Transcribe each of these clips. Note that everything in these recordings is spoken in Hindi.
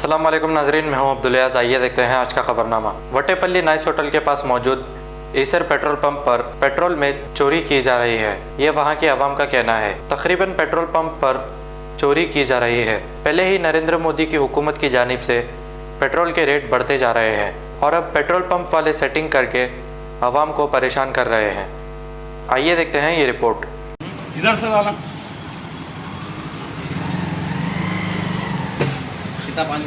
अस्सलाम वालेकुम नाजरीन, मैं हूं अब्दुल-याज़। आइए देखते हैं आज का खबरनामा। वटेपल्ली नाइस होटल के पास मौजूद एसर पेट्रोल पंप पर पेट्रोल में चोरी की जा रही है। ये वहां की आवाम का कहना है। तकरीबन पेट्रोल पंप पर चोरी की जा रही है। पहले ही नरेंद्र मोदी की हुकूमत की जानिब से पेट्रोल के रेट बढ़ते जा रहे हैं और अब पेट्रोल पंप वाले सेटिंग करके आवाम को परेशान कर रहे हैं। आइए देखते हैं ये रिपोर्ट। इधर से डाला कितना पानी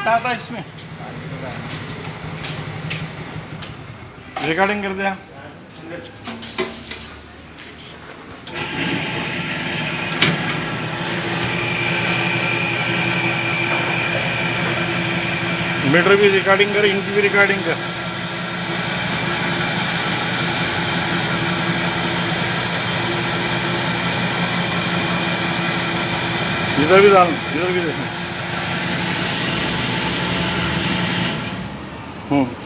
क्या था इसमें, रिकॉर्डिंग कर दिया। मीटर भी रिकॉर्डिंग कर, इनकी भी रिकॉर्डिंग कर। इधर भी डाल, इधर भी देखना।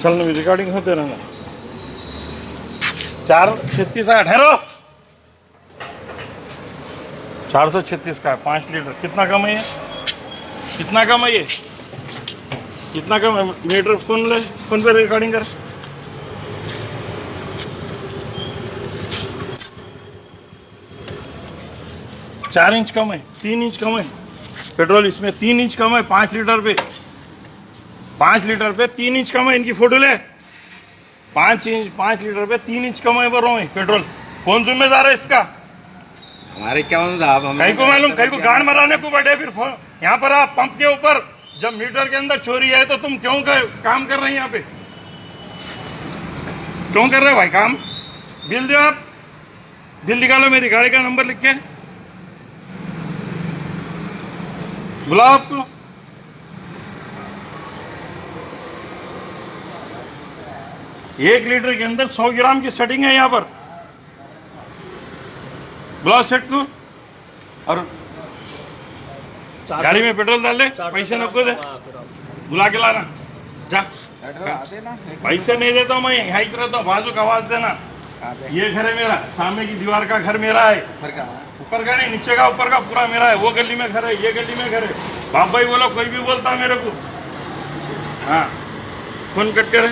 चलने भी रिकॉर्डिंग होते रहना। 436 का ठहरो, 436 का 5 लीटर। कितना कम है ये, कितना कम है ये, कितना कम है? मीटर सुन ले, फोन पे रिकॉर्डिंग कर। चार इंच कम है, 3 इंच कम है पेट्रोल इसमें, 3 इंच कम है 5 लीटर पे, 5 लीटर पे 3 इंच कम है। इनकी फोटो ले, 5 लीटर पे 3 इंच कम है बोल रहा हूँ पेट्रोल। कौन जिम्मेदार है इसका? हमारे क्या मतलब, कहीं को मालूम, कहीं को गांड मराने को बैठे। फिर यहाँ पर आप पंप के ऊपर जब मीटर के अंदर चोरी है तो तुम क्यों काम कर रहे हैं? यहाँ पे क्यों कर रहे हो भाई काम? बिल दो, आप बिल निकालो, मेरी गाड़ी का नंबर लिख के बुलाओ आपको। एक लीटर के अंदर 100 ग्राम की सेटिंग है यहाँ पर। बुलाओ सेट को और गाड़ी में पेट्रोल डाल दे, पैसे नको दे, बुला के लाना जा। पैसे नहीं देता हूँ मैं, यहाँ ही रहता हूँ, बाजू का आवाज देना। ये घर है मेरा, सामने की दीवार का घर मेरा है। ऊपर का नहीं, नीचे का, ऊपर का पूरा मेरा है। वो गली में घर है, ये गली में घर है। बाप भाई बोलो, कोई भी बोलता है मेरे को। हाँ, फोन कट करे।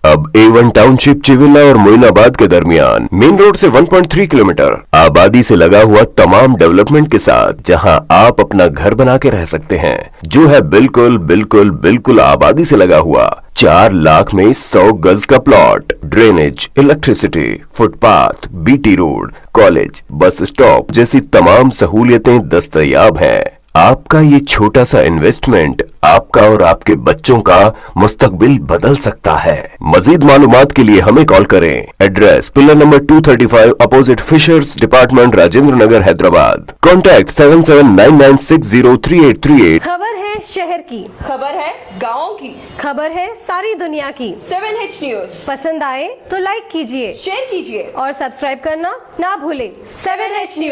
अब A1 टाउनशिप चिविला और मोइनाबाद के दरमियान मेन रोड से 1.3 किलोमीटर आबादी से लगा हुआ तमाम डेवलपमेंट के साथ जहां आप अपना घर बना के रह सकते हैं, जो है बिल्कुल बिल्कुल बिल्कुल आबादी से लगा हुआ। 4 लाख में 100 गज का plot, drainage, electricity, footpath, BT road, college, bus stop जैसी तमाम सहूलियतें दस्तयाब हैं। आपका ये छोटा सा इन्वेस्टमेंट आपका और आपके बच्चों का मुस्तकबिल बदल सकता है। मजीद मालूमात के लिए हमें कॉल करें। Address pillar number 235 opposite fishers department, Rajendra Nagar, Hyderabad. Contact 7799603838। खबर है शहर की, खबर है गाँव की, खबर है सारी दुनिया की। 7H न्यूज पसंद आए तो लाइक कीजिए, शेयर कीजिए और सब्सक्राइब करना ना भूलें। 7H news.